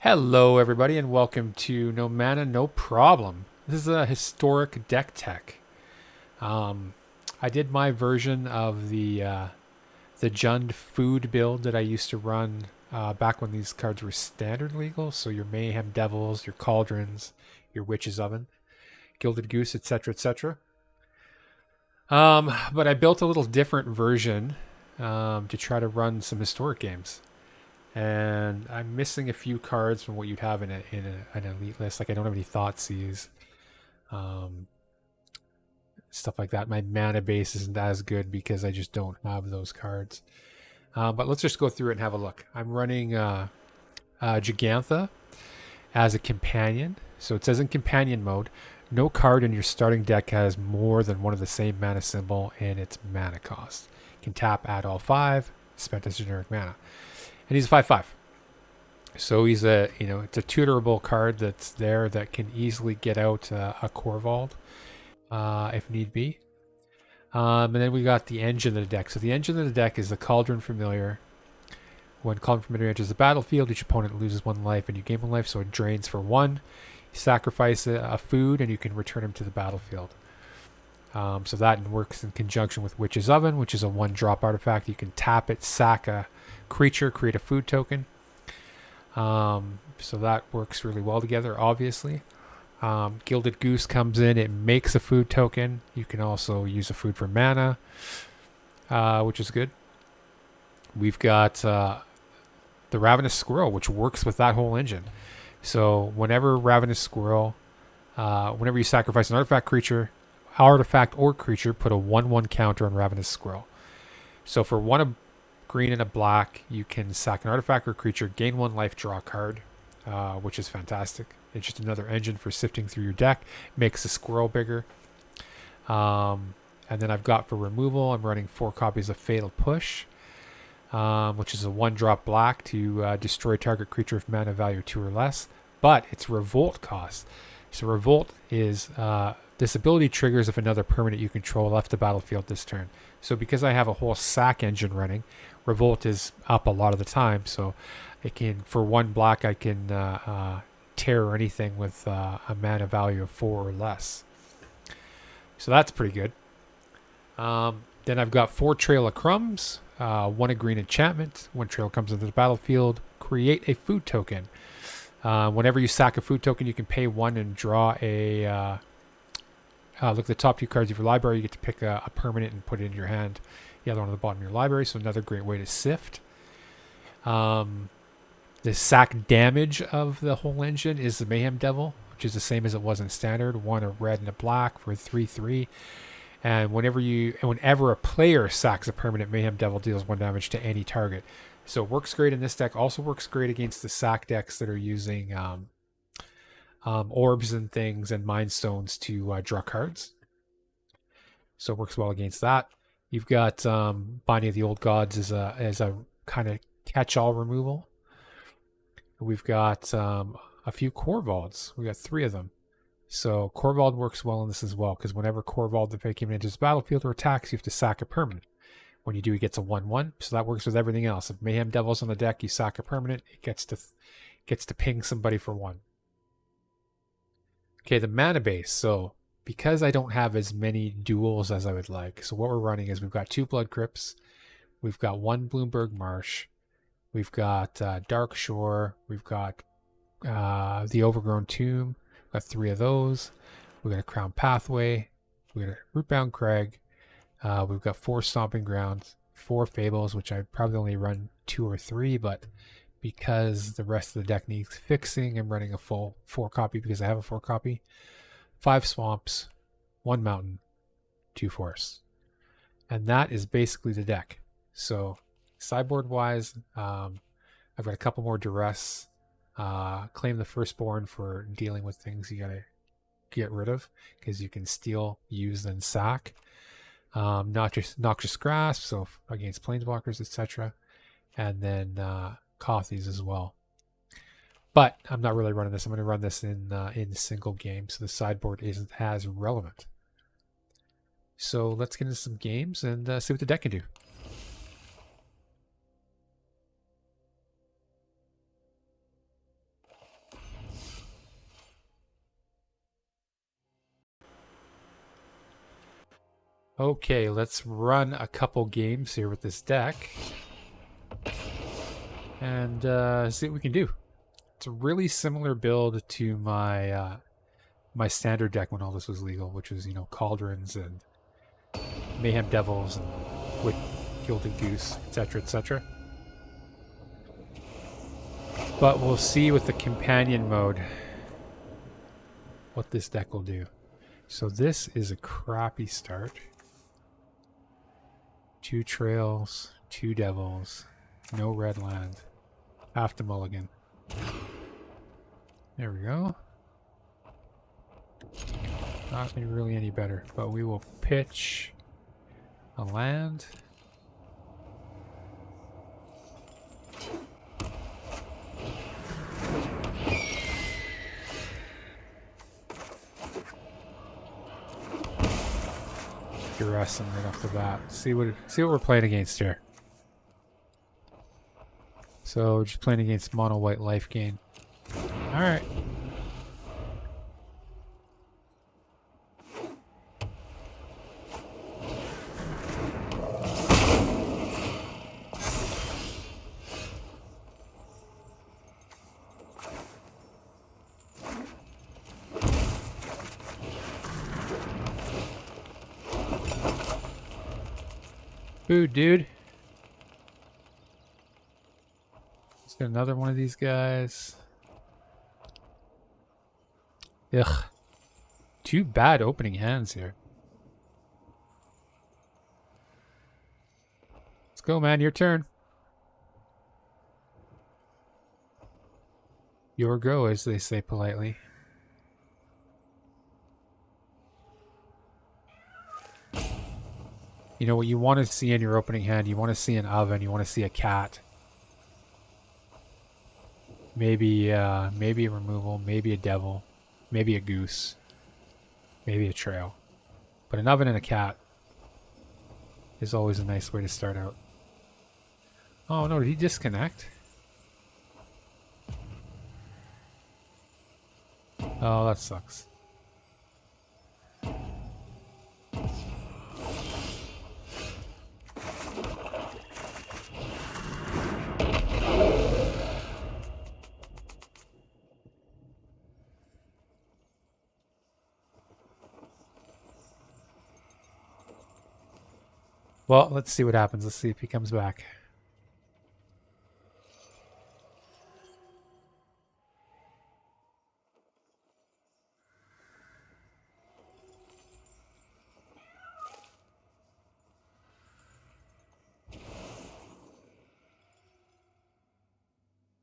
Hello, everybody, and welcome to No Mana, No Problem. This is a historic deck tech. Um, I did my version of the Jund food build that I used to run back when these cards were standard legal. So your Mayhem Devils, your Cauldrons, your Witch's Oven, Gilded Goose, etc., etc. But I built a little different version to try to run some historic games. And I'm missing a few cards from what you'd have in an elite list. Like I don't have any Thoughtseize, um, stuff like that. My mana base isn't as good because I just don't have those cards. But let's just go through it and have a look. I'm running Jegantha as a companion. So it says in companion mode, no card in your starting deck has more than one of the same mana symbol and its mana cost. You can tap, add all 5, spent as generic mana. And he's a 5/5. So he's it's a tutorable card that's there that can easily get out a Korvold if need be. And then we got the engine of the deck. So the engine of the deck is the Cauldron Familiar. When Cauldron Familiar enters the battlefield, each opponent loses 1 life and you gain 1 life, so it drains for 1. You sacrifice a food and you can return him to the battlefield. So that works in conjunction with Witch's Oven, which is a 1-drop artifact. You can tap it, sack a creature, create a food token. So that works really well together, obviously. Gilded Goose comes in, it makes a food token. You can also use a food for mana, which is good. We've got the Ravenous Squirrel, which works with that whole engine. So whenever Ravenous Squirrel, whenever you sacrifice an artifact or creature, put a 1/1 counter on Ravenous Squirrel. So for 1 green and a black, you can sack an artifact or creature, gain 1 life, draw a card, which is fantastic. It's just another engine for sifting through your deck, makes the squirrel bigger. And then I've got for removal, I'm running 4 copies of Fatal Push, which is a 1-drop black to destroy target creature of mana value 2 or less, but it's revolt cost. So revolt is this ability triggers if another permanent you control left the battlefield this turn. So because I have a whole sack engine running, revolt is up a lot of the time. So it can, for 1 black, I can tear anything with a mana value of 4 or less. So that's pretty good. Then I've got 4 Trail of Crumbs, 1 a green enchantment. When Trail comes into the battlefield, create a food token. Whenever you sack a food token, you can pay 1 and draw a... look at the top 2 cards of your library. You get to pick a permanent and put it in your hand. The other one at the bottom of your library. So another great way to sift. The sack damage of the whole engine is the Mayhem Devil, which is the same as it was in standard. 1 a red and a black for 3/3. And whenever a player sacks a permanent, Mayhem Devil deals 1 damage to any target. So it works great in this deck. Also works great against the sack decks that are using orbs and things and mind stones to draw cards. So it works well against that. You've got Binding of the Old Gods as a kind of catch-all removal. We've got a few Korvolds. We got 3 of them. So Korvold works well in this as well, because whenever Korvold the Fae enters the battlefield or attacks, you have to sack a permanent. When you do, he gets a 1/1. So that works with everything else. If Mayhem Devil's on the deck, you sack a permanent, it gets to ping somebody for 1. Okay, the mana base. So because I don't have as many duels as I would like, so what we're running is we've got 2 Blood Crypts, we've got 1 Blooming Marsh, we've got Dark Shore, we've got the Overgrown Tomb, we've got 3 of those, we've got a Cragcrown Pathway, we've got a Rootbound Crag, we've got 4 Stomping Grounds, 4 Fables, which I probably only run 2 or 3, but because the rest of the deck needs fixing, I'm running a full 4 copy because I have a 4 copy. 5 Swamps, 1 Mountain, 2 Forests. And that is basically the deck. So sideboard wise, I've got a couple more Duress. Claim the Firstborn for dealing with things you gotta get rid of, because you can steal, use, then sack. Noxious Grasp, so against planeswalkers, etc. And then Cothies as well. But I'm not really running this. I'm going to run this in single game, so the sideboard isn't as relevant. So let's get into some games and see what the deck can do. Okay, let's run a couple games here with this deck. And see what we can do. It's a really similar build to my my standard deck when all this was legal, which was, you know, Cauldrons and Mayhem Devils and with Gilded Goose, etc., etc. But we'll see with the companion mode what this deck will do. So this is a crappy start. 2 trails, 2 devils, no red land. Half the mulligan. There we go. Not really any better, but we will pitch a land. Duress him right off the bat. See what we're playing against here. So just playing against mono white life gain. All right. Food, dude. Let's get another one of these guys. Ugh. 2 bad opening hands here. Let's go, man. Your turn. Your go, as they say politely. You know what you want to see in your opening hand? You want to see an oven. You want to see a cat. Maybe maybe a removal. Maybe a devil. Maybe a goose. Maybe a trail. But an oven and a cat is always a nice way to start out. Oh no, did he disconnect? Oh, that sucks. Well, let's see what happens. Let's see if he comes back.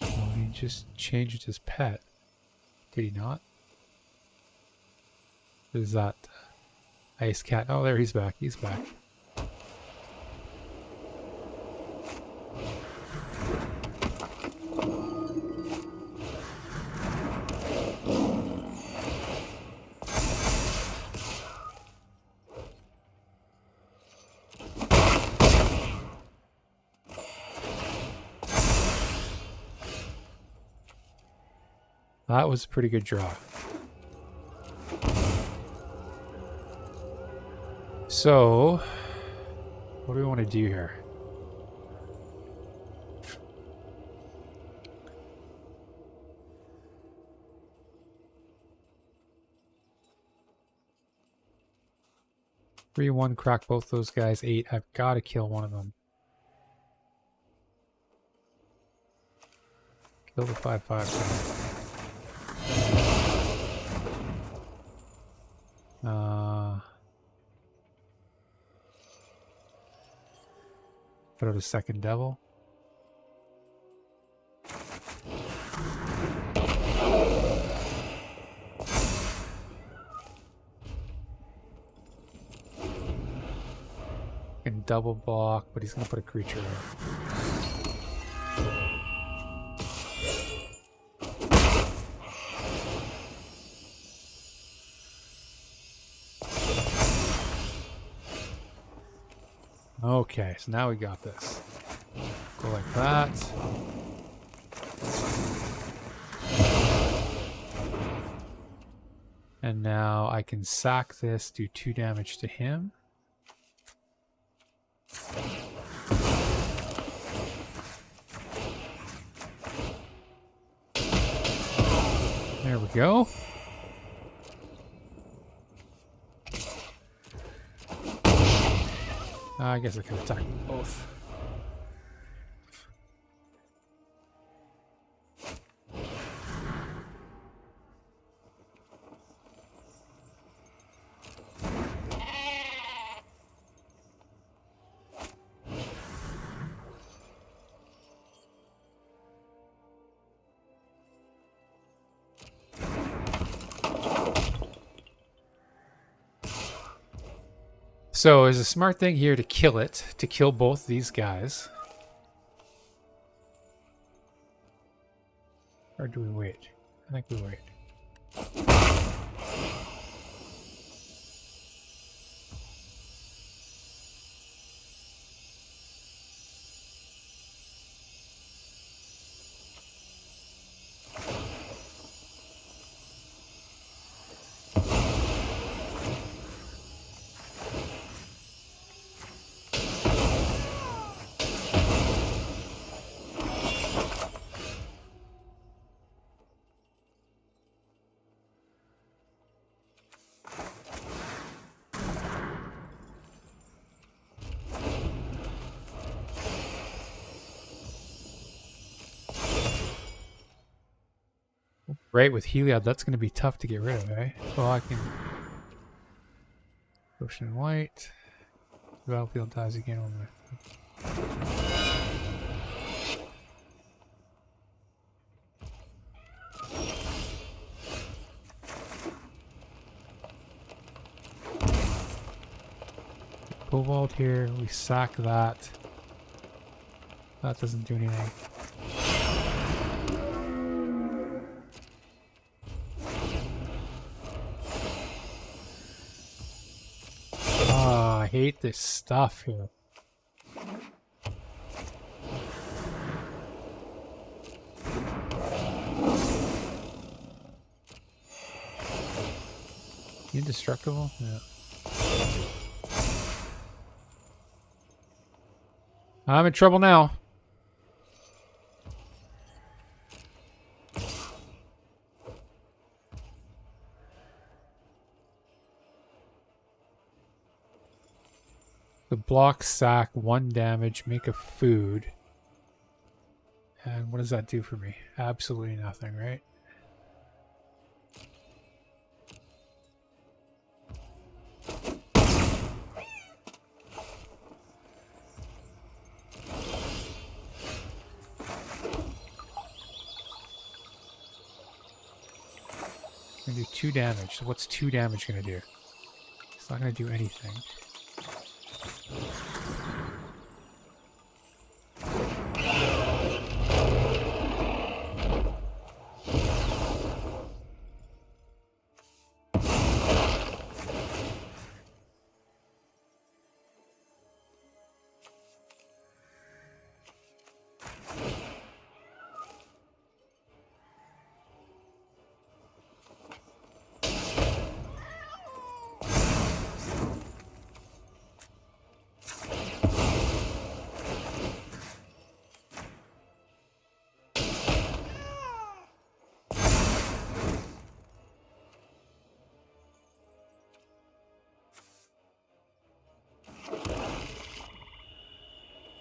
Oh, he just changed his pet. Did he not? What is that? Ice cat. Oh, there, he's back. He's back. That was a pretty good draw. So, what do we want to do here? Three, 1, crack both those guys. 8. I've got to kill one of them. Kill the 5/5 guy. Put out a second devil. Can double block, but he's gonna put a creature in. Okay, so now we got this. Go like that. And now I can sack this, do 2 damage to him. There we go. I guess I can attack both. So is a smart thing here to kill it, to kill both these guys. Or do we wait? I think we wait. Right, with Heliod, that's going to be tough to get rid of, eh? Well, I can... Ocean White. The battlefield dies again on the... Korvold here, we sack that. That doesn't do anything. I hate this stuff here. Indestructible? Yeah. I'm in trouble now. The block sack, 1 damage, make a food. And what does that do for me? Absolutely nothing, right? I'm gonna do 2 damage. So what's 2 damage gonna do? It's not gonna do anything.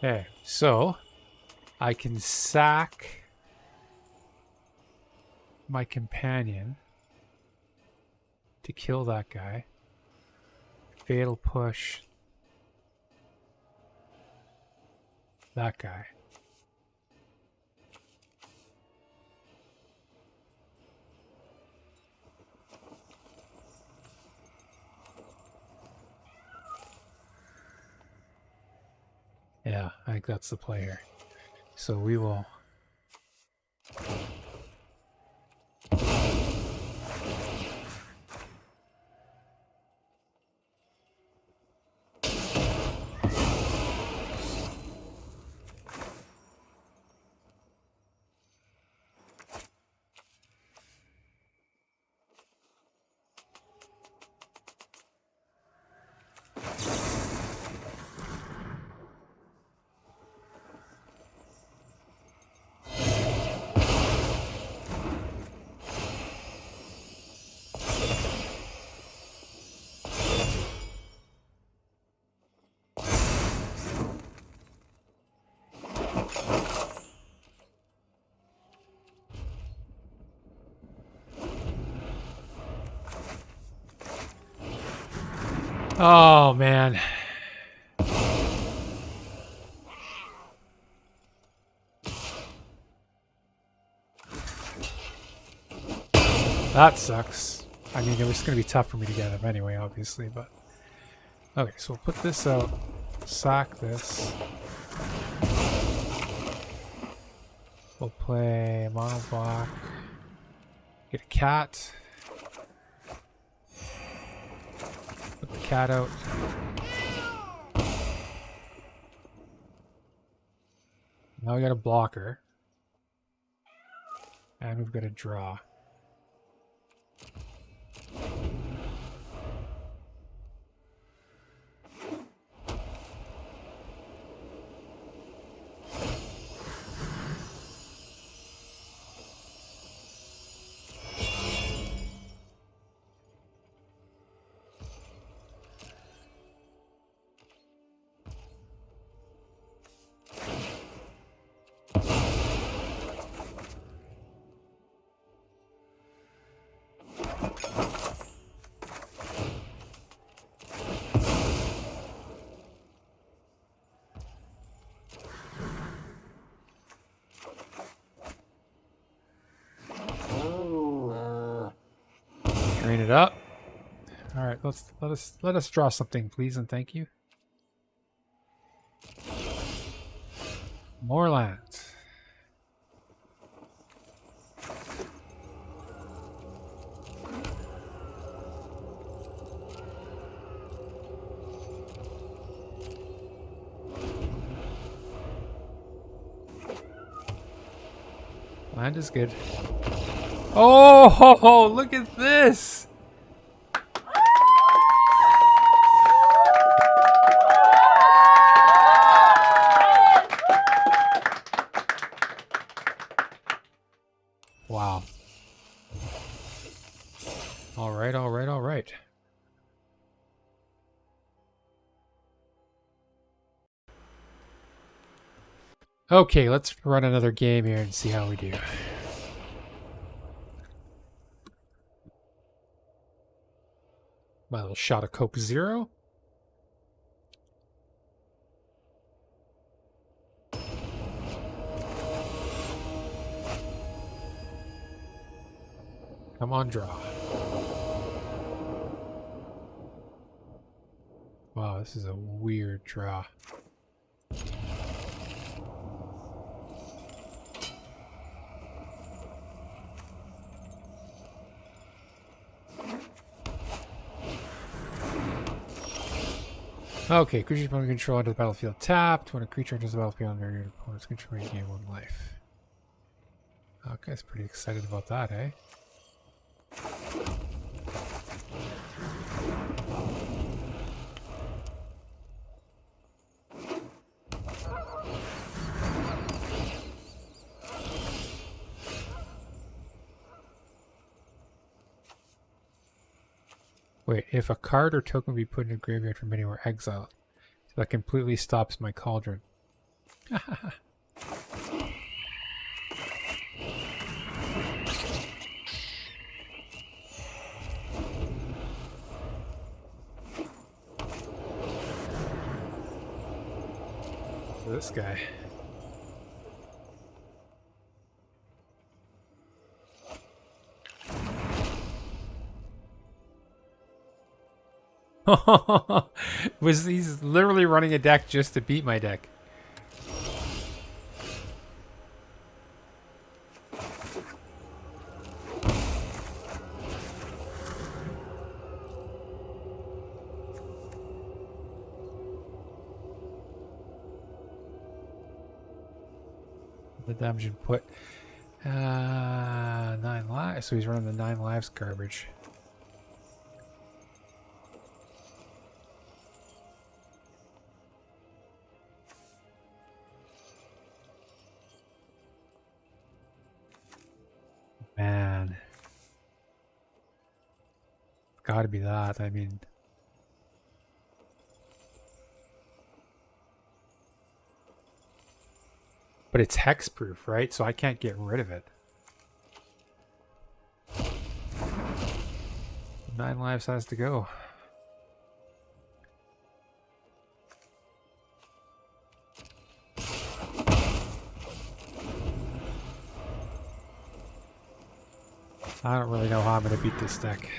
Okay, so I can sack my companion to kill that guy. Fatal push that guy. Yeah, I think that's the play here. So we will... Oh, man. That sucks. I mean, it was going to be tough for me to get them anyway, obviously, but... Okay, so we'll put this out. Sack this. We'll play mono black. Get a cat. Put the cat out. Now we got a blocker. And we've got a draw. Drain it up. All right, let us draw something, please and thank you. More land. Land is good. Oh, ho, ho, look at this! Wow. All right, all right, all right. Okay, let's run another game here and see how we do. My little shot of Coke Zero. Come on, draw. Wow, this is a weird draw. Okay, creatures under control enter the battlefield tapped. When a creature enters the battlefield under your opponent's control, you gain 1 life. Okay, that's pretty excited about that, eh? Wait, if a card or token be put in a graveyard from anywhere, exile it. So that completely stops my cauldron. So this guy. He's literally running a deck just to beat my deck. The damage input 9 lives, so he's running the 9 lives garbage. Man. It's gotta be that, I mean. But it's hexproof, right? So I can't get rid of it. 9 lives has to go. I don't really know how I'm going to beat this deck.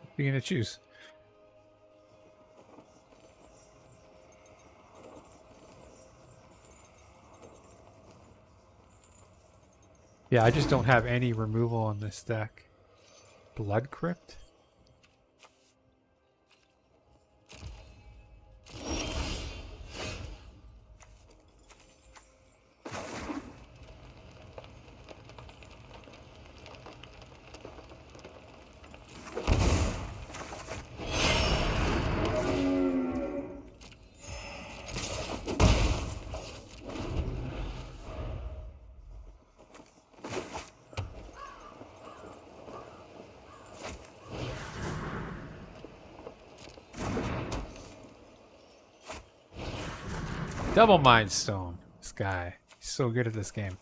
What are you going to choose? Yeah, I just don't have any removal on this deck. Blood Crypt? Double Mind Stone. This guy. He's so good at this game.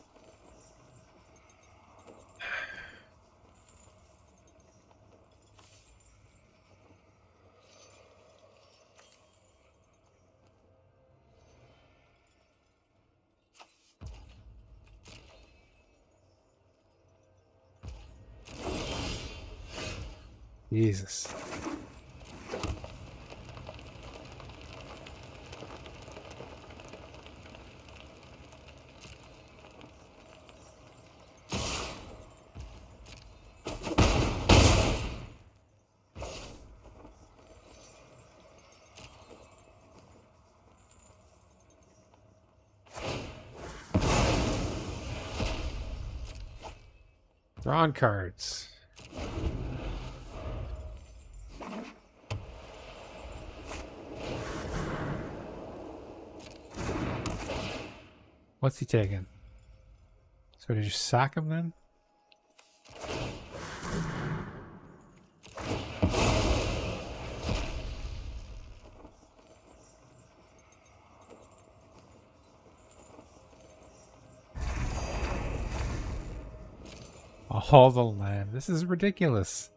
Jesus. Drawn cards. What's he taking? So did you sack him then? All the land. This is ridiculous.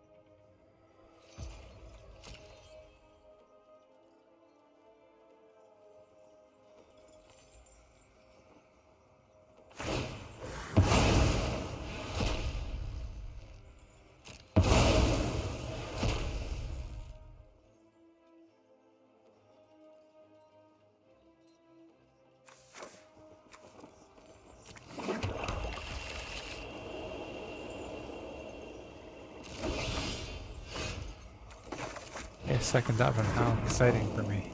Second up, and how exciting for me.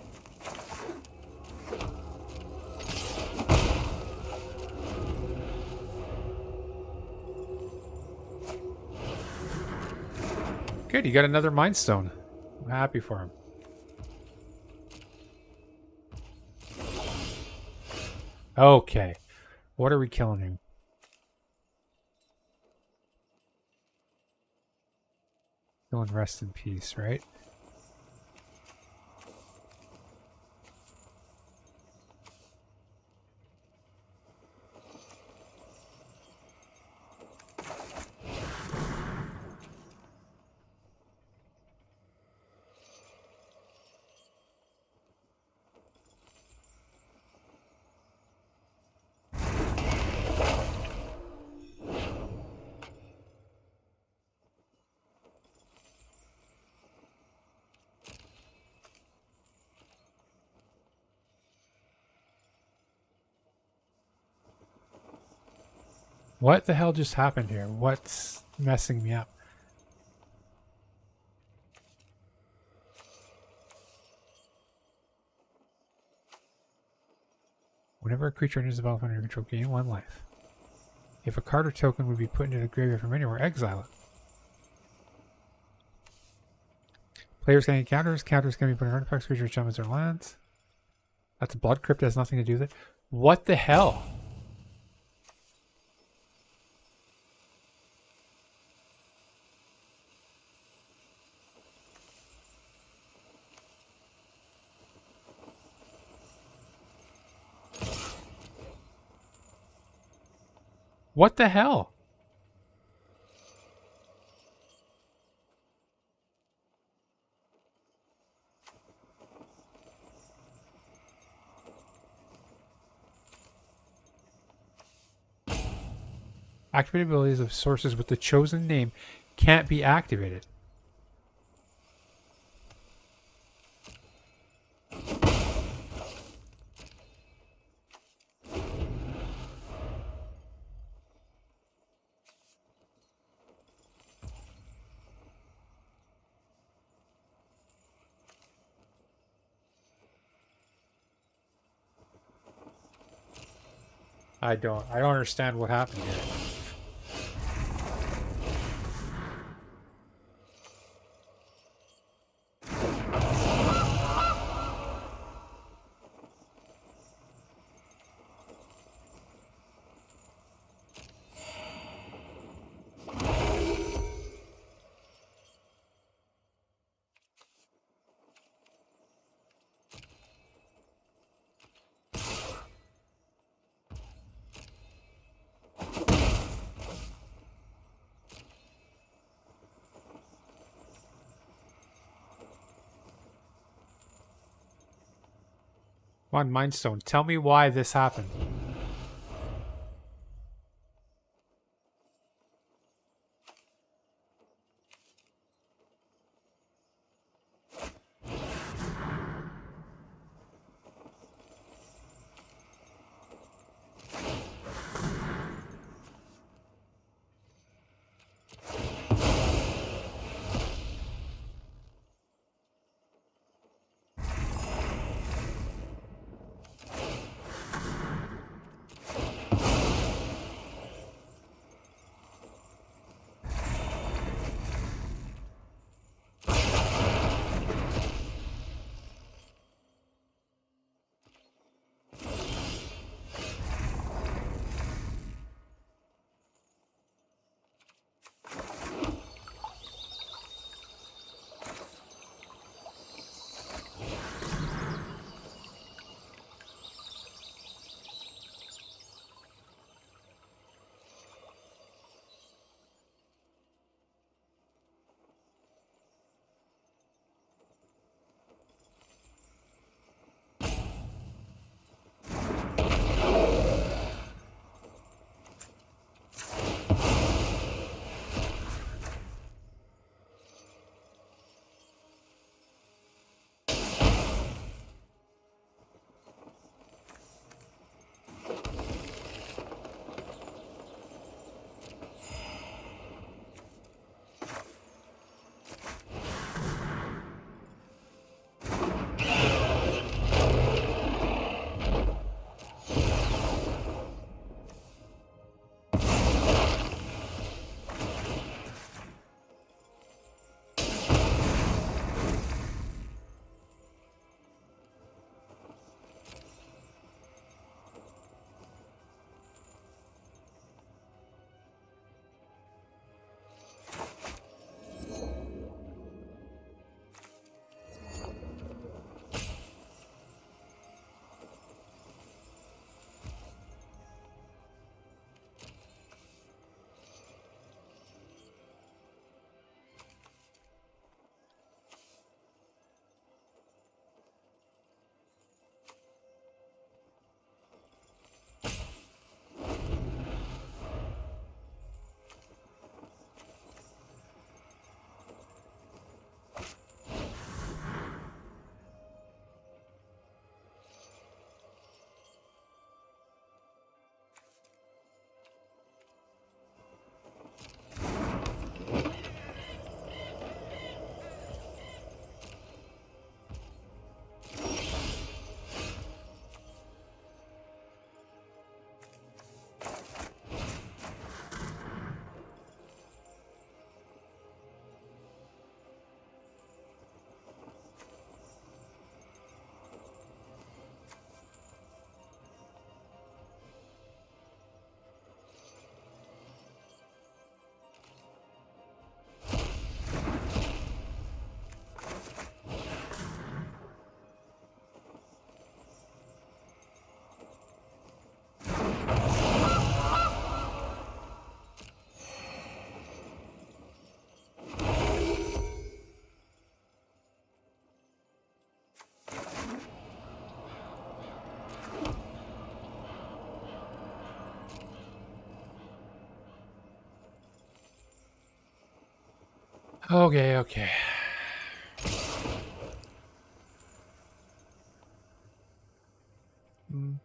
Good, you got another Mind Stone. I'm happy for him. Okay, what are we killing him? Killing Rest in Peace, right? What the hell just happened here? What's messing me up? Whenever a creature enters the battlefield under your control, gain 1 life. If a card or token would be put into the graveyard from anywhere, exile it. Players can counters. Counters can be put in artifacts, creatures, enchantments, or lands. That's Blood Crypt. Has nothing to do with it. What the hell? What the hell? Activated abilities of sources with the chosen name can't be activated. I don't understand what happened here. Come on, Mindstone, tell me why this happened. Okay, okay. Mm.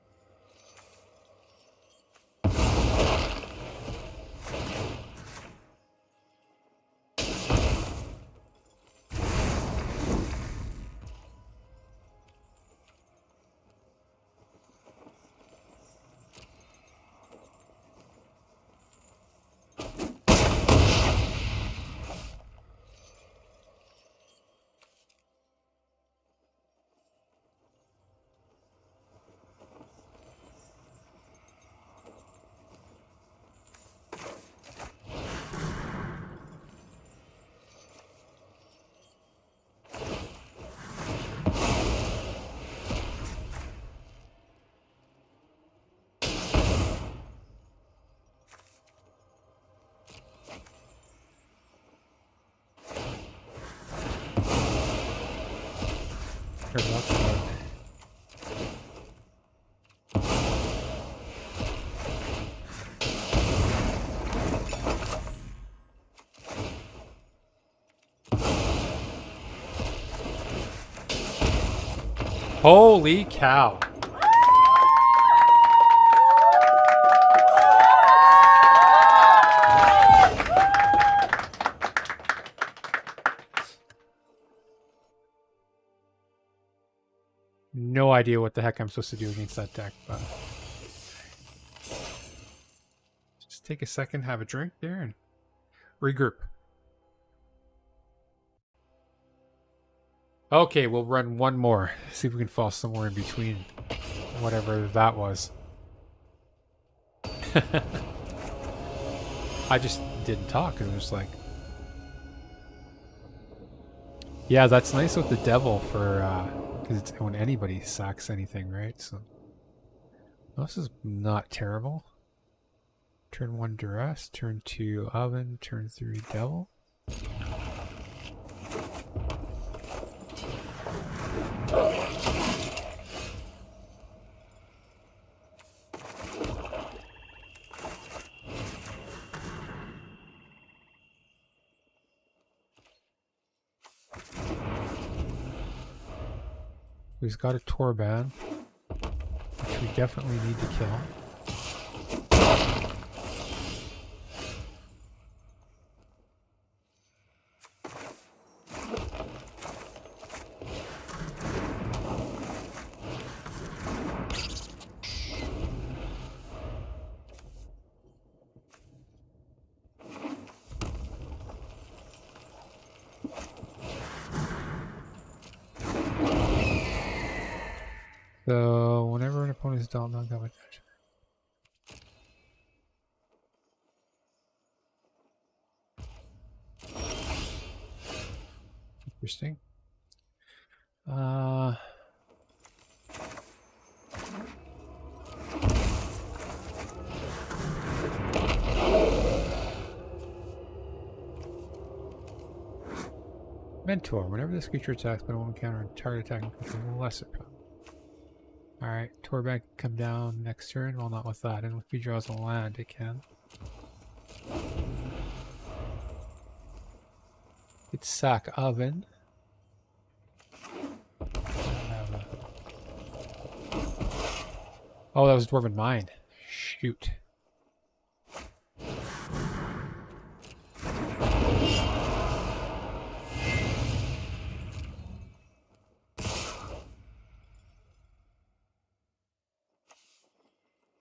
Holy cow. No idea what the heck I'm supposed to do against that deck, but just take a second, have a drink there, and regroup. Okay, we'll run one more. See if we can fall somewhere in between whatever that was. I just didn't talk because it was like... Yeah, that's nice with the devil for... because it's when anybody sacks anything, right? So this is not terrible. Turn 1 Duress, turn 2 Oven, turn 3 Devil. He's got a Torban, which we definitely need to kill. So, whenever an opponent is dealt knocked out by touch. Interesting. Mentor. Whenever this creature attacks, but it won't encounter a target attacking creature with a lesser power. Alright, Torban can come down next turn. Well, not with that. And if he draws a land, it can. It's sack Oven. Oh, that was Dwarven Mind. Shoot.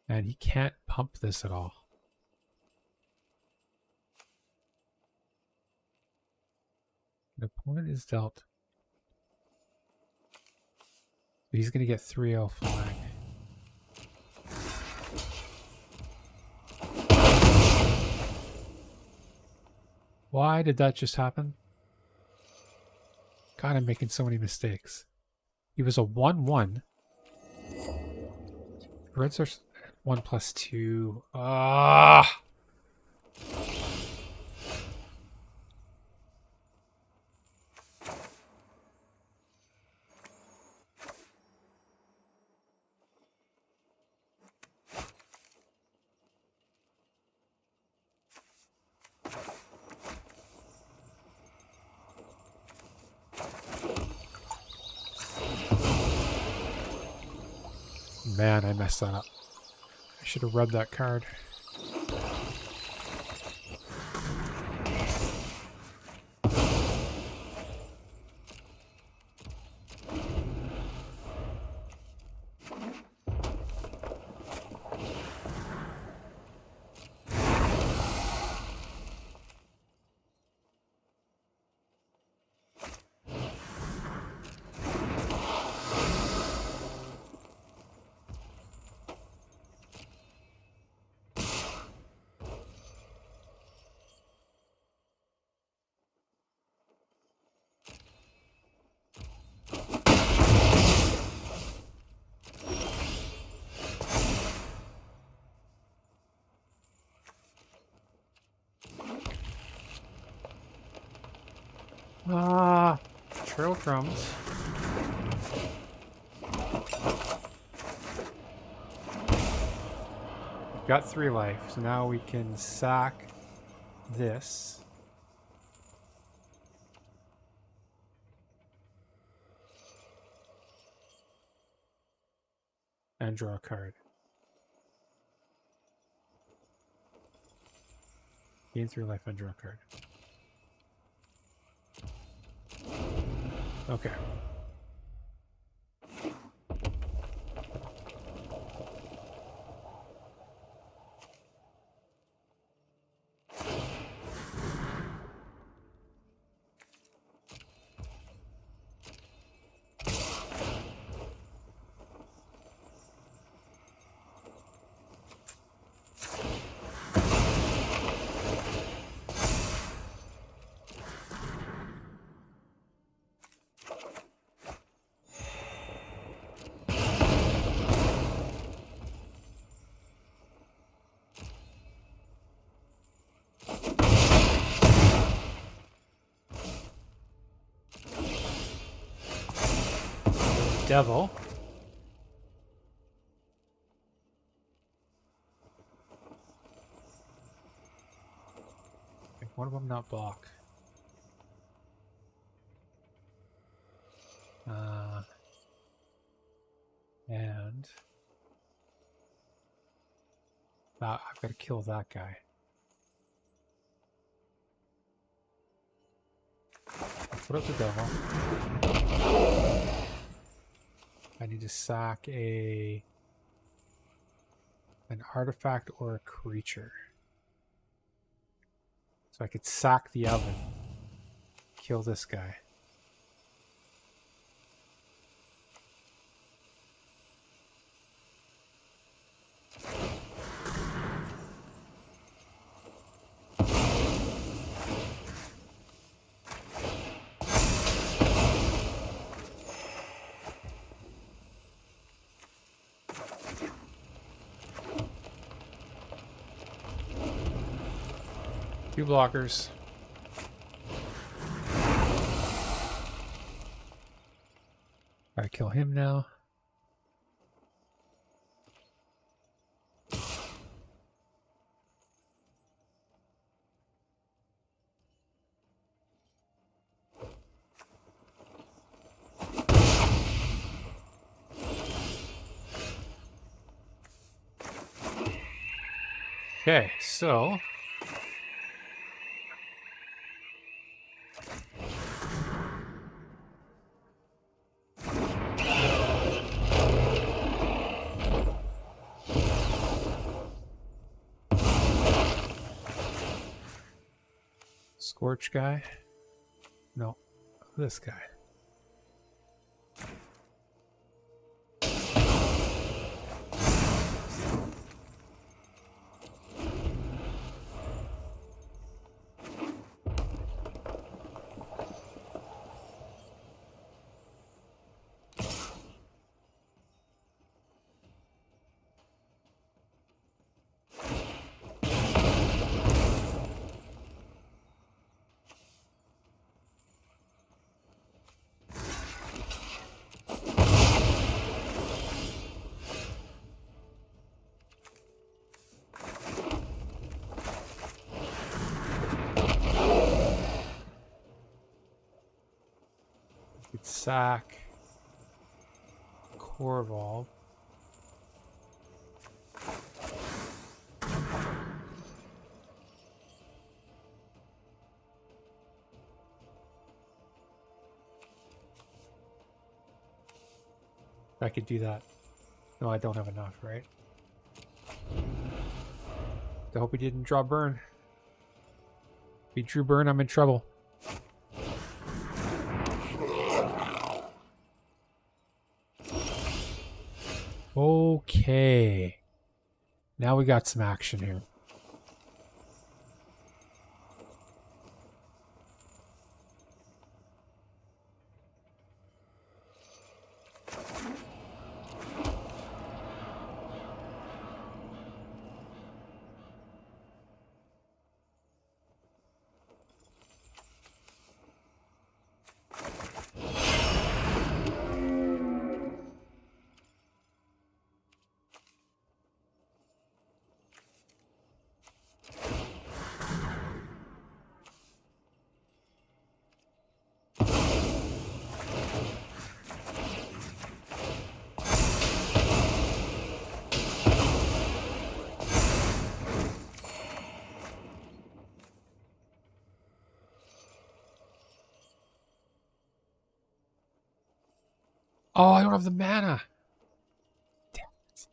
And he can't pump this at all. The opponent is dealt. He's going to get 3-0 flag. Why did that just happen? God, I'm making so many mistakes. He was a 1-1. Reds are 1+2. Ah! Man, I messed that up. I should have read that card. Trail of Crumbs. We've got 3 life, so now we can sack this. And draw a card. Gain 3 life and draw a card. Okay. Devil. One of them not block. And I've got to kill that guy. Put up the devil. I need to sack an artifact or a creature. So I could sack the oven. Kill this guy. Two blockers. Gotta kill him now. Okay, so Scorch guy? No, this guy. Sack Korvold. I could do that. No, I don't have enough, right? I hope he didn't draw burn. If he drew burn, I'm in trouble. Okay. Now we got some action here. Oh, I don't have the mana. Damn it.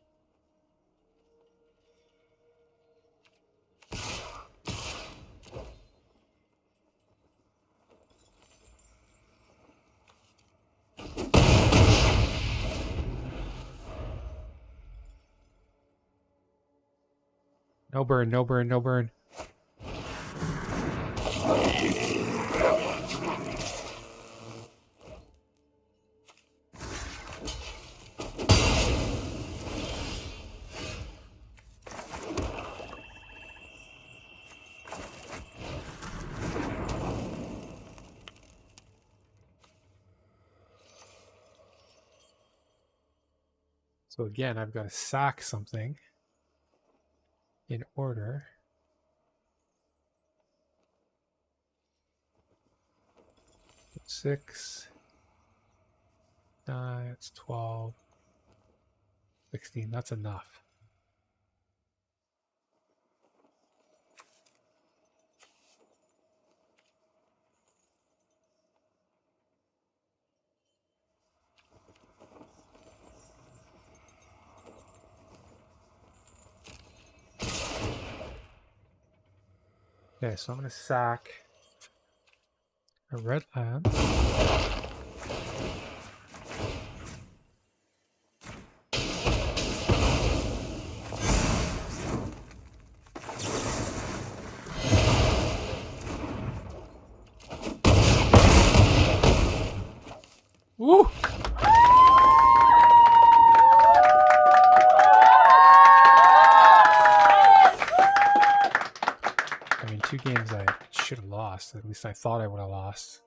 No burn, no burn, no burn. So again, I've got to sack something in order. Six, 9, it's 12, 16, that's enough. Okay, so I'm going to sack a red land. Woo! I mean, 2 games I should have lost. At least I thought I would have lost.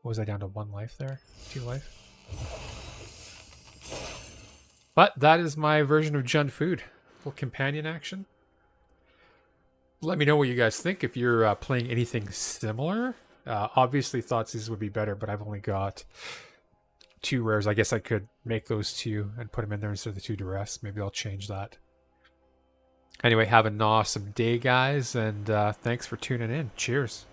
What was I down to 1 life there? 2 life? But that is my version of Jund Food. Little companion action. Let me know what you guys think if you're playing anything similar. Obviously thought these would be better, but I've only got 2 rares. I guess I could make those 2 and put them in there instead of the 2 Duress. Maybe I'll change that. Anyway, have an awesome day, guys, and thanks for tuning in. Cheers.